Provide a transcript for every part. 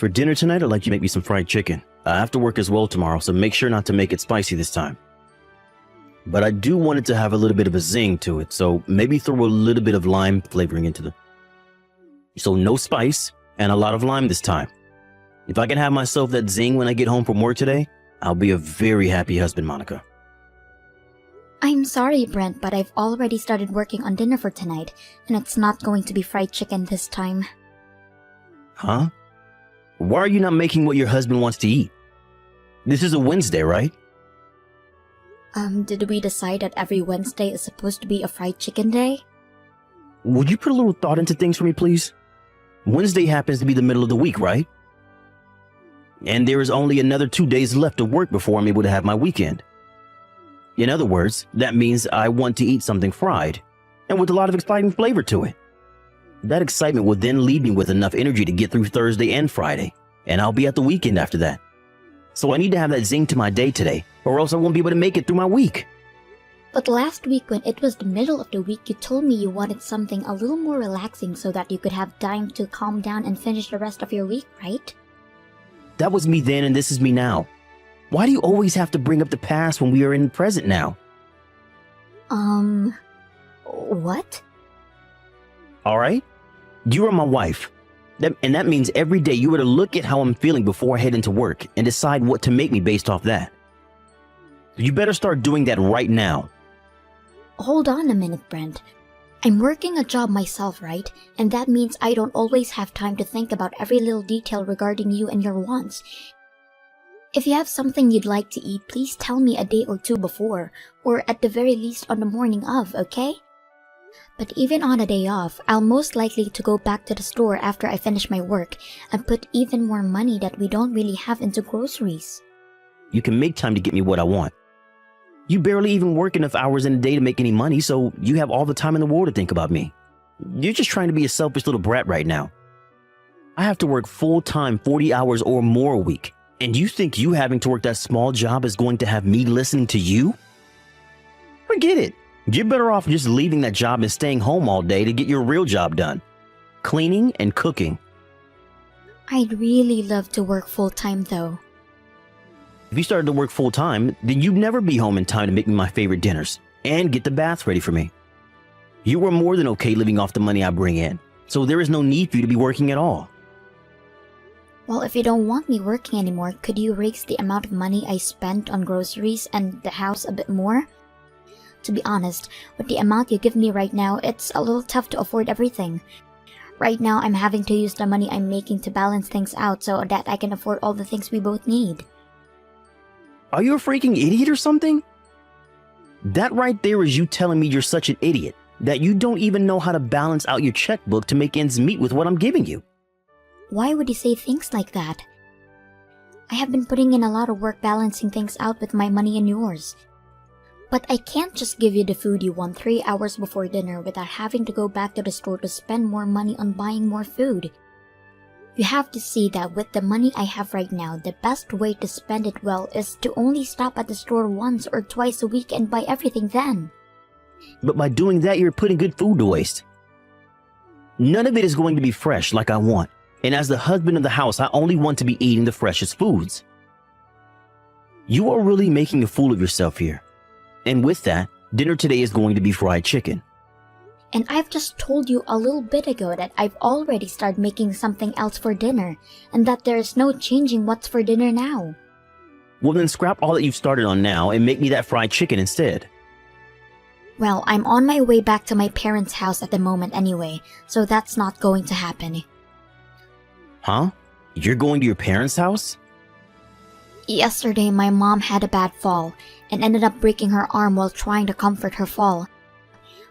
For dinner tonight, I'd like you to make me some fried chicken. I have to work as well tomorrow, so make sure not to make it spicy this time. But I do want it to have a little bit of a zing to it, so maybe throw a little bit of lime flavoring into the... So no spice and a lot of lime this time. If I can have myself that zing when I get home from work today, I'll be a very happy husband, Monica. I'm sorry, Brent, but I've already started working on dinner for tonight, and it's not going to be fried chicken this time. Huh? Why are you not making what your husband wants to eat? This is a Wednesday, right? Did we decide that every Wednesday is supposed to be a fried chicken day? Would you put a little thought into things for me, please? Wednesday happens to be the middle of the week, right? And there is only another 2 days left of work before I'm able to have my weekend. In other words, that means I want to eat something fried, and with a lot of exciting flavor to it. That excitement will then leave me with enough energy to get through Thursday and Friday, and I'll be at the weekend after that. So I need to have that zing to my day today, or else I won't be able to make it through my week. But last week when it was the middle of the week, you told me you wanted something a little more relaxing so that you could have time to calm down and finish the rest of your week, right? That was me then and this is me now. Why do you always have to bring up the past when we are in the present now? What? Alright? You are my wife. And that means every day you are to look at how I'm feeling before I head into work and decide what to make me based off that. You better start doing that right now. Hold on a minute, Brent. I'm working a job myself, right? And that means I don't always have time to think about every little detail regarding you and your wants. If you have something you'd like to eat, please tell me a day or two before, or at the very least on the morning of, okay? But even on a day off, I'll most likely to go back to the store after I finish my work and put even more money that we don't really have into groceries. You can make time to get me what I want. You barely even work enough hours in a day to make any money, so you have all the time in the world to think about me. You're just trying to be a selfish little brat right now. I have to work full-time 40 hours or more a week, and you think you having to work that small job is going to have me listening to you? Forget it. You're better off just leaving that job and staying home all day to get your real job done. Cleaning and cooking. I'd really love to work full-time though. If you started to work full-time, then you'd never be home in time to make me my favorite dinners and get the bath ready for me. You are more than okay living off the money I bring in, so there is no need for you to be working at all. Well, if you don't want me working anymore, could you raise the amount of money I spent on groceries and the house a bit more? To be honest, with the amount you give me right now, it's a little tough to afford everything. Right now, I'm having to use the money I'm making to balance things out so that I can afford all the things we both need. Are you a freaking idiot or something? That right there is you telling me you're such an idiot that you don't even know how to balance out your checkbook to make ends meet with what I'm giving you. Why would you say things like that? I have been putting in a lot of work balancing things out with my money and yours. But I can't just give you the food you want 3 hours before dinner without having to go back to the store to spend more money on buying more food. You have to see that with the money I have right now, the best way to spend it well is to only stop at the store once or twice a week and buy everything then. But by doing that, you're putting good food to waste. None of it is going to be fresh like I want. And as the husband of the house, I only want to be eating the freshest foods. You are really making a fool of yourself here. And with that, dinner today is going to be fried chicken. And I've just told you a little bit ago that I've already started making something else for dinner, and that there is no changing what's for dinner now. Well then scrap all that you've started on now and make me that fried chicken instead. Well, I'm on my way back to my parents' house at the moment anyway, so that's not going to happen. Huh? You're going to your parents' house? Yesterday, my mom had a bad fall and ended up breaking her arm while trying to comfort her fall.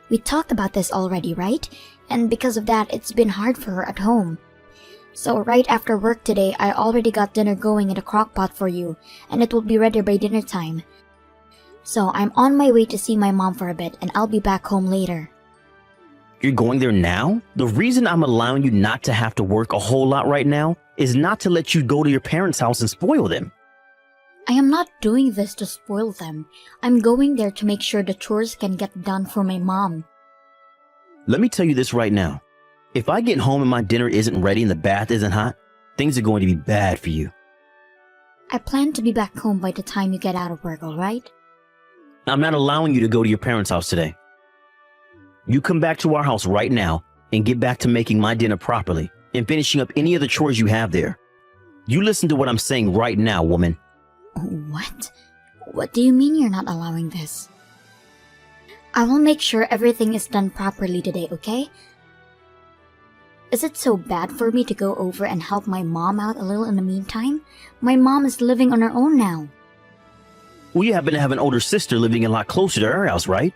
We talked about this already, right? And because of that, it's been hard for her at home. So right after work today, I already got dinner going in the crock pot for you, and it will be ready by dinner time. So I'm on my way to see my mom for a bit, and I'll be back home later. You're going there now? The reason I'm allowing you not to have to work a whole lot right now is not to let you go to your parents' house and spoil them. I am not doing this to spoil them. I'm going there to make sure the chores can get done for my mom. Let me tell you this right now. If I get home and my dinner isn't ready and the bath isn't hot, things are going to be bad for you. I plan to be back home by the time you get out of work, alright? I'm not allowing you to go to your parents' house today. You come back to our house right now and get back to making my dinner properly and finishing up any of the chores you have there. You listen to what I'm saying right now, woman. What? What do you mean you're not allowing this? I will make sure everything is done properly today, okay? Is it so bad for me to go over and help my mom out a little in the meantime? My mom is living on her own now. Well, you happen to have an older sister living a lot closer to our house, right?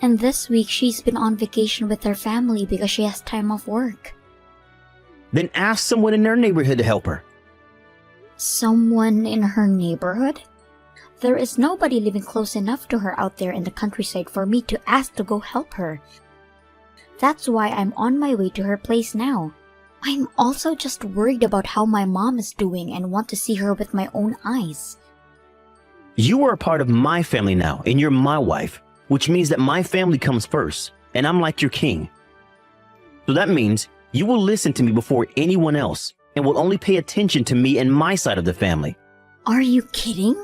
And this week she's been on vacation with her family because she has time off work. Then ask someone in their neighborhood to help her. Someone in her neighborhood? There is nobody living close enough to her out there in the countryside for me to ask to go help her. That's why I'm on my way to her place now. I'm also just worried about how my mom is doing and want to see her with my own eyes. You are a part of my family now, and you're my wife, which means that my family comes first, and I'm like your king. So that means you will listen to me before anyone else, and will only pay attention to me and my side of the family. Are you kidding?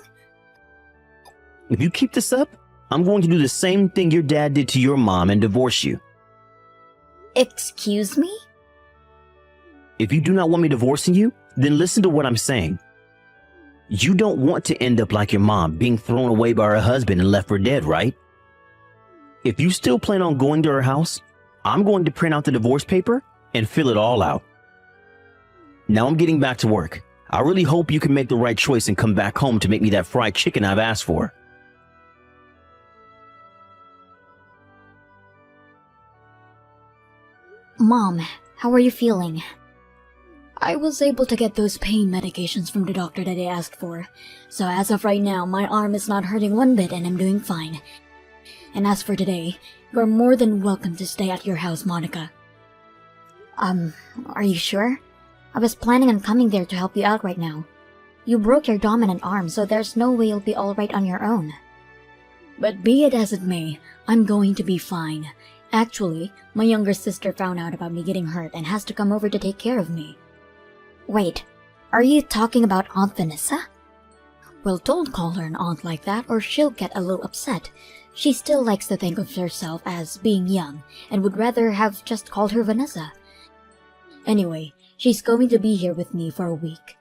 If you keep this up, I'm going to do the same thing your dad did to your mom and divorce you. Excuse me? If you do not want me divorcing you, then listen to what I'm saying. You don't want to end up like your mom, being thrown away by her husband and left for dead, right? If you still plan on going to her house, I'm going to print out the divorce paper and fill it all out. Now I'm getting back to work. I really hope you can make the right choice and come back home to make me that fried chicken I've asked for. Mom, how are you feeling? I was able to get those pain medications from the doctor that I asked for, so as of right now, my arm is not hurting one bit and I'm doing fine. And as for today, you're more than welcome to stay at your house, Monica. Are you sure? I was planning on coming there to help you out right now. You broke your dominant arm, so there's no way you'll be alright on your own. But be it as it may, I'm going to be fine. Actually, my younger sister found out about me getting hurt and has to come over to take care of me. Wait, are you talking about Aunt Vanessa? Well, don't call her an aunt like that or she'll get a little upset. She still likes to think of herself as being young and would rather have just called her Vanessa. Anyway, she's going to be here with me for a week.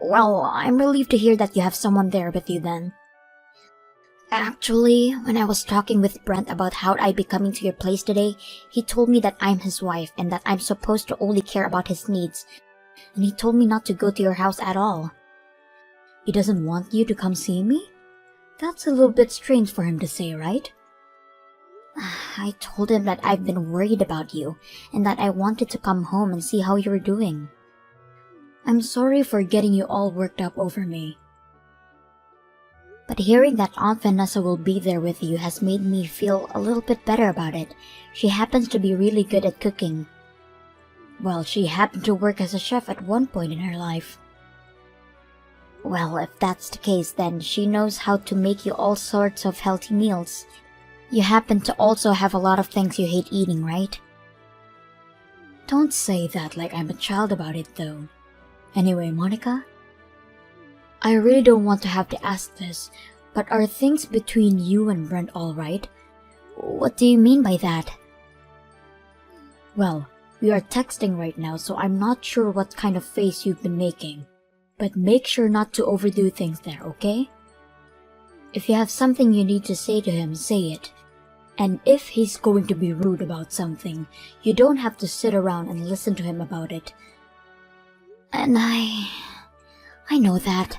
Well, I'm relieved to hear that you have someone there with you then. Actually, when I was talking with Brent about how I'd be coming to your place today, he told me that I'm his wife and that I'm supposed to only care about his needs. And he told me not to go to your house at all. He doesn't want you to come see me? That's a little bit strange for him to say, right? I told him that I've been worried about you and that I wanted to come home and see how you were doing. I'm sorry for getting you all worked up over me. But hearing that Aunt Vanessa will be there with you has made me feel a little bit better about it. She happens to be really good at cooking. Well, she happened to work as a chef at one point in her life. Well, if that's the case, then she knows how to make you all sorts of healthy meals. You happen to also have a lot of things you hate eating, right? Don't say that like I'm a child about it, though. Anyway, Monica, I really don't want to have to ask this, but are things between you and Brent all right? What do you mean by that? Well, we are texting right now, so I'm not sure what kind of face you've been making. But make sure not to overdo things there, okay? If you have something you need to say to him, say it. And if he's going to be rude about something, you don't have to sit around and listen to him about it. And I know that.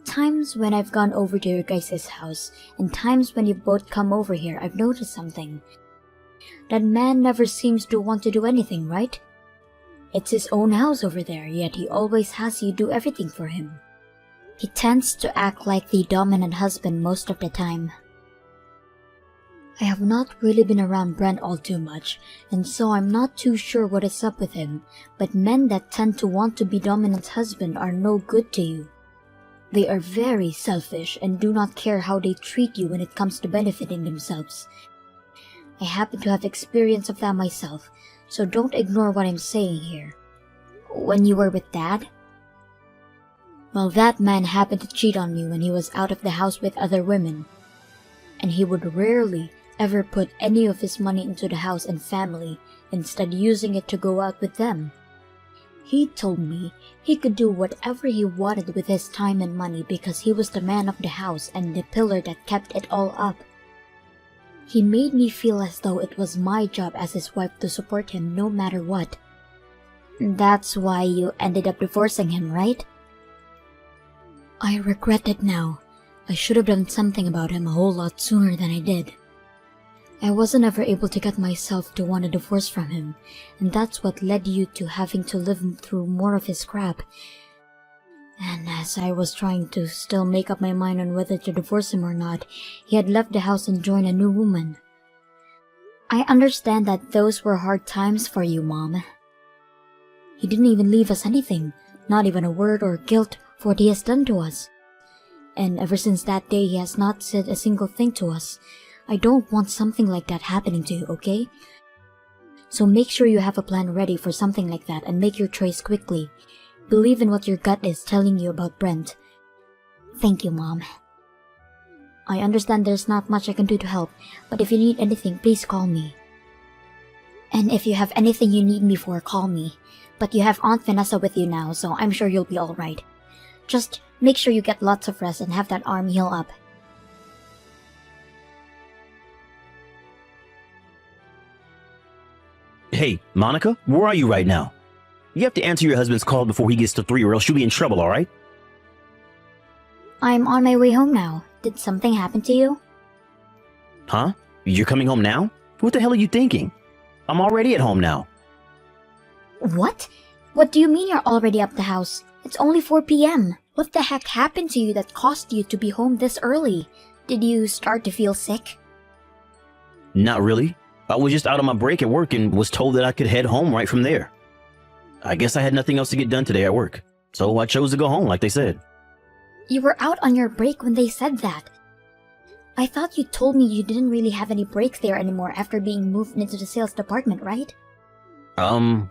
Times when I've gone over to your guys' house, and times when you both come over here, I've noticed something. That man never seems to want to do anything, right? It's his own house over there, yet he always has you do everything for him. He tends to act like the dominant husband most of the time. I have not really been around Brent all too much, and so I'm not too sure what is up with him, but men that tend to want to be dominant husband are no good to you. They are very selfish and do not care how they treat you when it comes to benefiting themselves. I happen to have experience of that myself, so don't ignore what I'm saying here. When you were with Dad? Well, that man happened to cheat on me when he was out of the house with other women. And he would rarely ever put any of his money into the house and family, instead using it to go out with them. He told me he could do whatever he wanted with his time and money because he was the man of the house and the pillar that kept it all up. He made me feel as though it was my job as his wife to support him no matter what. That's why you ended up divorcing him, right? I regret it now. I should have done something about him a whole lot sooner than I did. I wasn't ever able to get myself to want a divorce from him, and that's what led you to having to live through more of his crap. And as I was trying to still make up my mind on whether to divorce him or not, he had left the house and joined a new woman. I understand that those were hard times for you, Mom. He didn't even leave us anything, not even a word or guilt for what he has done to us. And ever since that day, he has not said a single thing to us. I don't want something like that happening to you, okay? So make sure you have a plan ready for something like that and make your choice quickly. Believe in what your gut is telling you about Brent. Thank you, Mom. I understand there's not much I can do to help, but if you need anything, please call me. And if you have anything you need me for, call me. But you have Aunt Vanessa with you now, so I'm sure you'll be alright. Just make sure you get lots of rest and have that arm heal up. Hey, Monica, where are you right now? You have to answer your husband's call before he gets to 3 or else you'll be in trouble, alright? I'm on my way home now. Did something happen to you? Huh? You're coming home now? What the hell are you thinking? I'm already at home now. What? What do you mean you're already up the house? It's only 4 p.m. What the heck happened to you that caused you to be home this early? Did you start to feel sick? Not really. I was just out on my break at work and was told that I could head home right from there. I guess I had nothing else to get done today at work, so I chose to go home like they said. You were out on your break when they said that. I thought you told me you didn't really have any breaks there anymore after being moved into the sales department, right?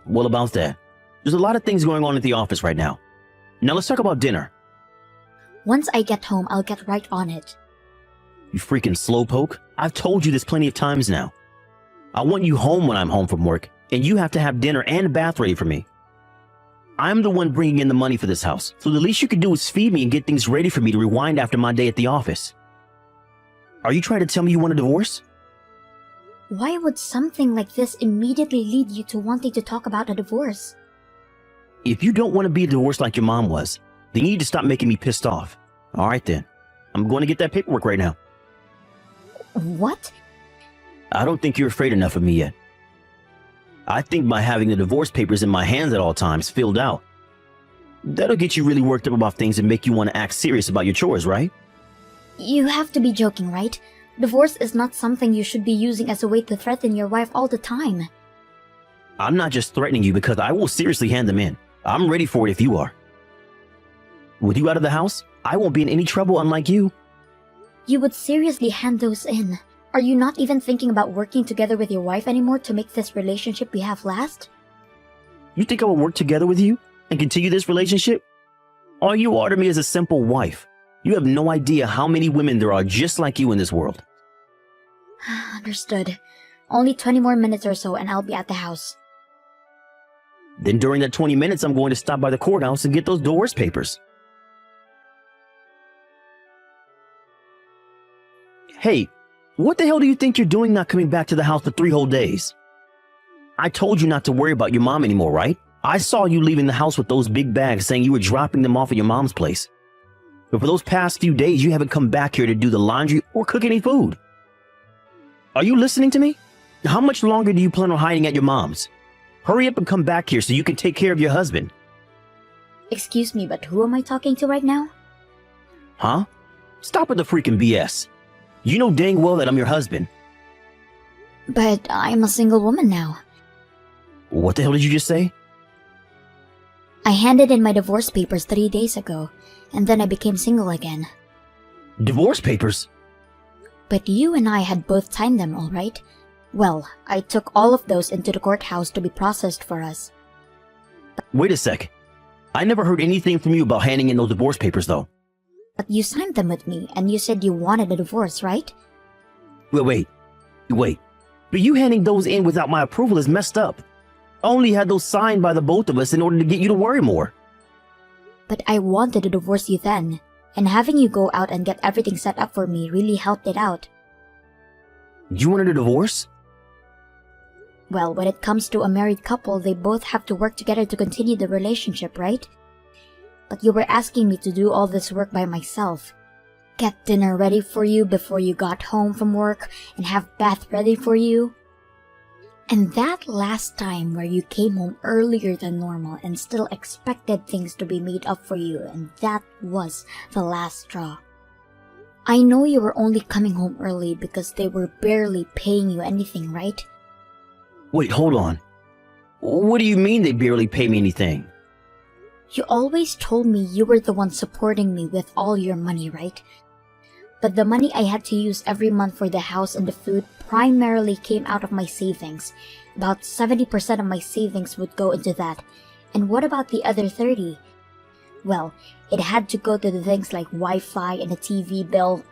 What about that? There's a lot of things going on at the office right now. Now let's talk about dinner. Once I get home, I'll get right on it. You freaking slowpoke. I've told you this plenty of times now. I want you home when I'm home from work, and you have to have dinner and a bath ready for me. I'm the one bringing in the money for this house, so the least you could do is feed me and get things ready for me to rewind after my day at the office. Are you trying to tell me you want a divorce? Why would something like this immediately lead you to wanting to talk about a divorce? If you don't want to be divorced like your mom was, then you need to stop making me pissed off. Alright then. I'm going to get that paperwork right now. What? I don't think you're afraid enough of me yet. I think by having the divorce papers in my hands at all times filled out, that'll get you really worked up about things and make you want to act serious about your chores, right? You have to be joking, right? Divorce is not something you should be using as a way to threaten your wife all the time. I'm not just threatening you because I will seriously hand them in. I'm ready for it if you are. With you out of the house, I won't be in any trouble unlike you. You would seriously hand those in. Are you not even thinking about working together with your wife anymore to make this relationship we have last? You think I will work together with you and continue this relationship? All you are to me is a simple wife. You have no idea how many women there are just like you in this world. Understood. Only 20 more minutes or so and I'll be at the house. Then during that 20 minutes, I'm going to stop by the courthouse and get those divorce papers. Hey, what the hell do you think you're doing not coming back to the house for 3 whole days? I told you not to worry about your mom anymore, right? I saw you leaving the house with those big bags saying you were dropping them off at your mom's place. But for those past few days, you haven't come back here to do the laundry or cook any food. Are you listening to me? How much longer do you plan on hiding at your mom's? Hurry up and come back here so you can take care of your husband. Excuse me, but who am I talking to right now? Huh? Stop with the freaking BS. You know dang well that I'm your husband. But I'm a single woman now. What the hell did you just say? I handed in my divorce papers 3 days ago, and then I became single again. Divorce papers? But you and I had both signed them, all right? Well, I took all of those into the courthouse to be processed for us. Wait a sec. I never heard anything from you about handing in those divorce papers, though. But you signed them with me, and you said you wanted a divorce, right? Wait. But you handing those in without my approval is messed up. I only had those signed by the both of us in order to get you to worry more. But I wanted to divorce you then, and having you go out and get everything set up for me really helped it out. You wanted a divorce? Well, when it comes to a married couple, they both have to work together to continue the relationship, right? But you were asking me to do all this work by myself. Get dinner ready for you before you got home from work, and have bath ready for you. And that last time where you came home earlier than normal and still expected things to be made up for you, and that was the last straw. I know you were only coming home early because they were barely paying you anything, right? Wait, hold on. What do you mean they barely pay me anything? You always told me you were the one supporting me with all your money, right? But the money I had to use every month for the house and the food primarily came out of my savings. About 70% of my savings would go into that. And what about the other 30? Well, it had to go to the things like Wi-Fi and a TV bill.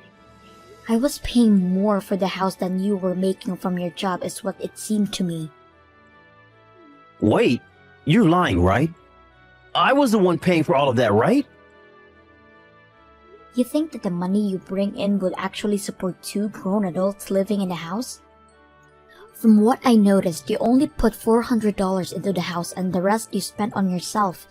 I was paying more for the house than you were making from your job is what it seemed to me. Wait, you're lying, right? I was the one paying for all of that, right? You think that the money you bring in would actually support 2 grown adults living in the house? From what I noticed, you only put $400 into the house and the rest you spent on yourself.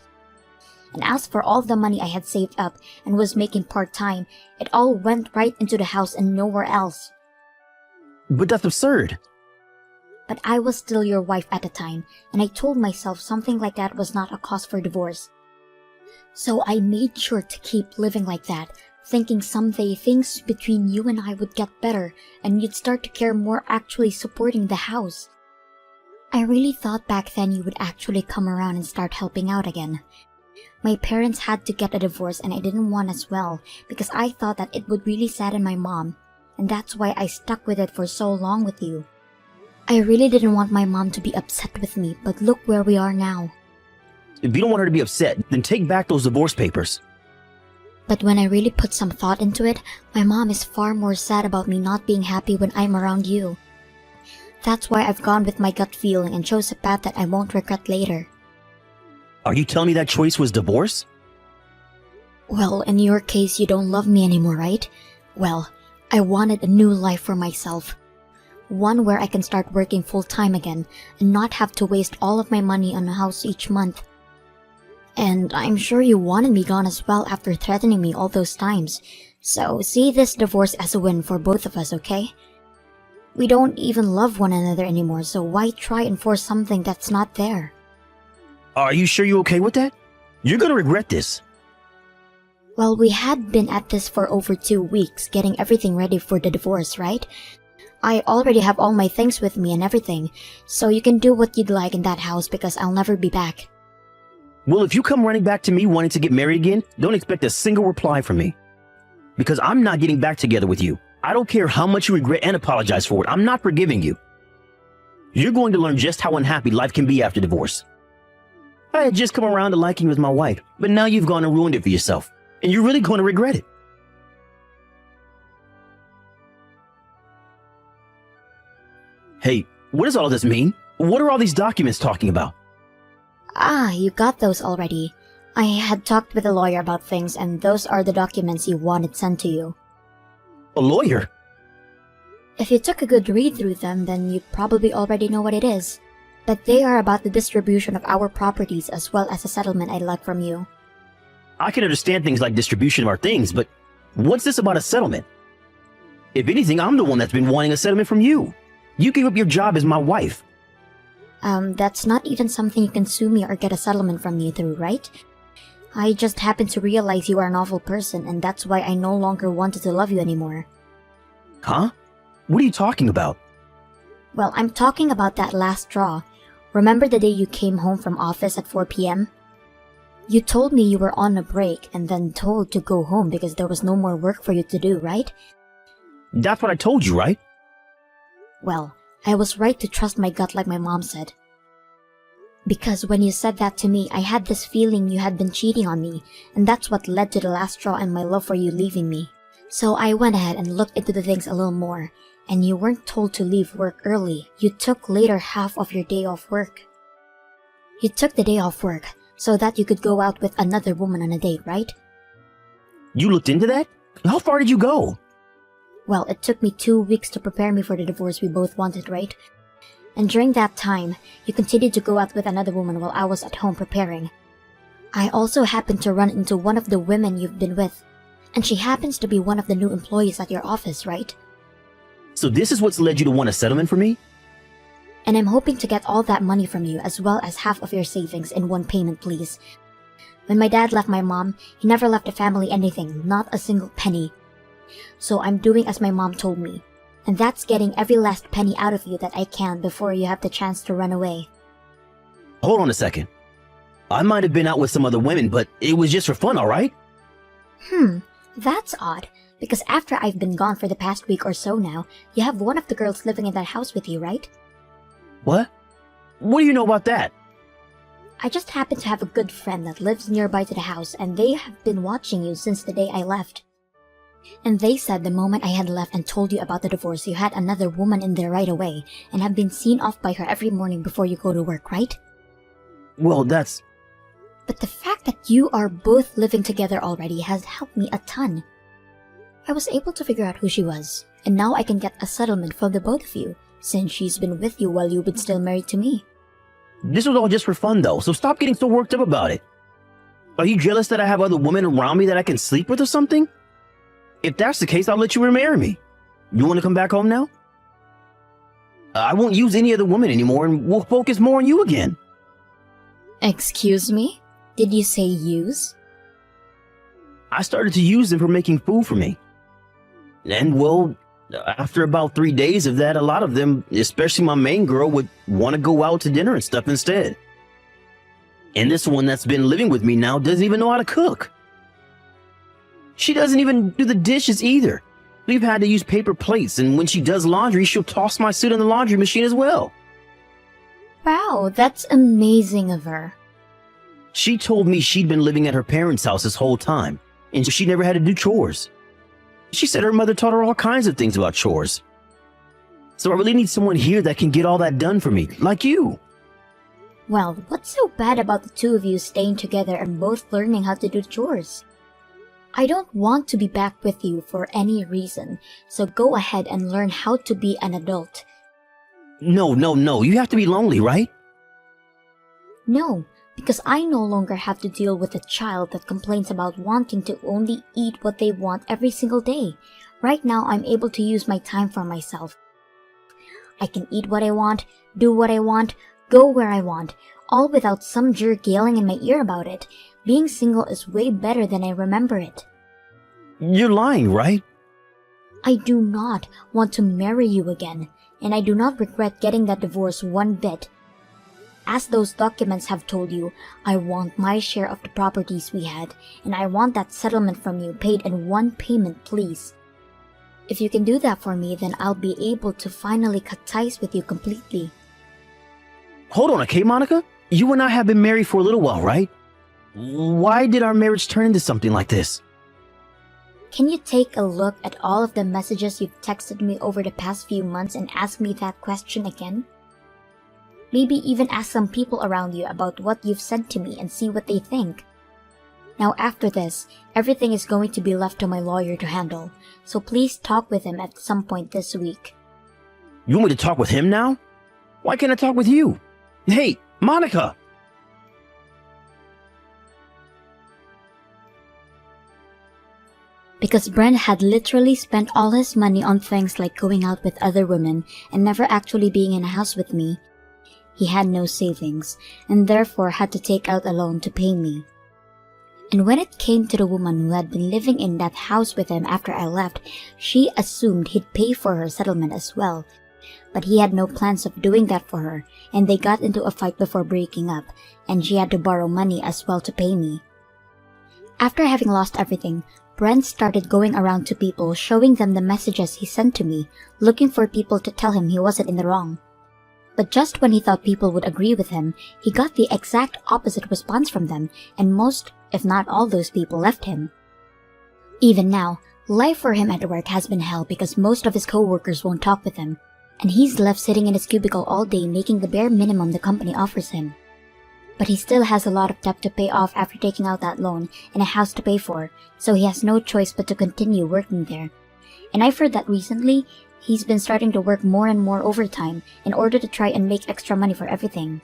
And as for all the money I had saved up and was making part-time, it all went right into the house and nowhere else. But that's absurd. But I was still your wife at the time, and I told myself something like that was not a cause for divorce. So I made sure to keep living like that, thinking someday things between you and I would get better and you'd start to care more actually supporting the house. I really thought back then you would actually come around and start helping out again. My parents had to get a divorce and I didn't want as well because I thought that it would really sadden my mom, and that's why I stuck with it for so long with you. I really didn't want my mom to be upset with me, but look where we are now. If you don't want her to be upset, then take back those divorce papers. But when I really put some thought into it, my mom is far more sad about me not being happy when I'm around you. That's why I've gone with my gut feeling and chose a path that I won't regret later. Are you telling me that choice was divorce? Well, in your case, you don't love me anymore, right? Well, I wanted a new life for myself. One where I can start working full-time again and not have to waste all of my money on a house each month. And I'm sure you wanted me gone as well after threatening me all those times. So see this divorce as a win for both of us, okay? We don't even love one another anymore, so why try and force something that's not there? Are you sure you're okay with that? You're gonna regret this. Well, we had been at this for over 2 weeks, getting everything ready for the divorce, right? I already have all my things with me and everything, so you can do what you'd like in that house because I'll never be back. Well, if you come running back to me wanting to get married again, don't expect a single reply from me. Because I'm not getting back together with you. I don't care how much you regret and apologize for it. I'm not forgiving you. You're going to learn just how unhappy life can be after divorce. I had just come around to liking you as my wife, but now you've gone and ruined it for yourself. And you're really going to regret it. Hey, what does all this mean? What are all these documents talking about? Ah, you got those already. I had talked with a lawyer about things and those are the documents you wanted sent to you. A lawyer? If you took a good read through them, then you probably already know what it is. But they are about the distribution of our properties as well as a settlement I'd like from you. I can understand things like distribution of our things, but what's this about a settlement? If anything, I'm the one that's been wanting a settlement from you. You gave up your job as my wife. That's not even something you can sue me or get a settlement from me through, right? I just happened to realize you are an awful person and that's why I no longer wanted to love you anymore. Huh? What are you talking about? Well, I'm talking about that last straw. Remember the day you came home from office at 4 p.m.? You told me you were on a break and then told to go home because there was no more work for you to do, right? That's what I told you, right? Well, I was right to trust my gut like my mom said. Because when you said that to me, I had this feeling you had been cheating on me, and that's what led to the last straw and my love for you leaving me. So I went ahead and looked into the things a little more, and you weren't told to leave work early. You took later half of your day off work. You took the day off work so that you could go out with another woman on a date, right? You looked into that? How far did you go? Well, it took me 2 weeks to prepare me for the divorce we both wanted, right? And during that time, you continued to go out with another woman while I was at home preparing. I also happened to run into one of the women you've been with, and she happens to be one of the new employees at your office, right? So this is what's led you to want a settlement for me? And I'm hoping to get all that money from you as well as half of your savings in one payment, please. When my dad left my mom, he never left the family anything, not a single penny. So I'm doing as my mom told me. And that's getting every last penny out of you that I can before you have the chance to run away. Hold on a second. I might have been out with some other women, but it was just for fun, alright? That's odd, because after I've been gone for the past week or so now, you have one of the girls living in that house with you, right? What? What do you know about that? I just happen to have a good friend that lives nearby to the house, and they have been watching you since the day I left. And they said the moment I had left and told you about the divorce, you had another woman in there right away, and have been seen off by her every morning before you go to work, right? Well, that's... But the fact that you are both living together already has helped me a ton. I was able to figure out who she was, and now I can get a settlement from the both of you, since she's been with you while you've been still married to me. This was all just for fun, though, so stop getting so worked up about it. Are you jealous that I have other women around me that I can sleep with or something? If that's the case, I'll let you remarry me. You want to come back home now? I won't use any other woman anymore, and we'll focus more on you again. Excuse me? Did you say use? I started to use them for making food for me. And, well, after about 3 days of that, a lot of them, especially my main girl, would want to go out to dinner and stuff instead. And this one that's been living with me now doesn't even know how to cook. She doesn't even do the dishes either. We've had to use paper plates, and when she does laundry, she'll toss my suit in the laundry machine as well. Wow, that's amazing of her. She told me she'd been living at her parents' house this whole time, and she never had to do chores. She said her mother taught her all kinds of things about chores. So I really need someone here that can get all that done for me, like you. Well, what's so bad about the two of you staying together and both learning how to do chores? I don't want to be back with you for any reason, so go ahead and learn how to be an adult. No, you have to be lonely, right? No, because I no longer have to deal with a child that complains about wanting to only eat what they want every single day. Right now, I'm able to use my time for myself. I can eat what I want, do what I want, go where I want, all without some jerk yelling in my ear about it. Being single is way better than I remember it. You're lying, right? I do not want to marry you again, and I do not regret getting that divorce one bit. As those documents have told you, I want my share of the properties we had, and I want that settlement from you paid in one payment, please. If you can do that for me, then I'll be able to finally cut ties with you completely. Hold on, okay, Monica? You and I have been married for a little while, right? Why did our marriage turn into something like this? Can you take a look at all of the messages you've texted me over the past few months and ask me that question again? Maybe even ask some people around you about what you've said to me and see what they think. Now after this, everything is going to be left to my lawyer to handle, so please talk with him at some point this week. You want me to talk with him now? Why can't I talk with you? Hey, Monica! Because Brent had literally spent all his money on things like going out with other women and never actually being in a house with me. He had no savings, and therefore had to take out a loan to pay me. And when it came to the woman who had been living in that house with him after I left, she assumed he'd pay for her settlement as well. But he had no plans of doing that for her, and they got into a fight before breaking up, and she had to borrow money as well to pay me. After having lost everything, Brent started going around to people, showing them the messages he sent to me, looking for people to tell him he wasn't in the wrong. But just when he thought people would agree with him, he got the exact opposite response from them, and most, if not all those people left him. Even now, life for him at work has been hell because most of his coworkers won't talk with him, and he's left sitting in his cubicle all day making the bare minimum the company offers him. But he still has a lot of debt to pay off after taking out that loan and a house to pay for, so he has no choice but to continue working there. And I've heard that recently, he's been starting to work more and more overtime in order to try and make extra money for everything.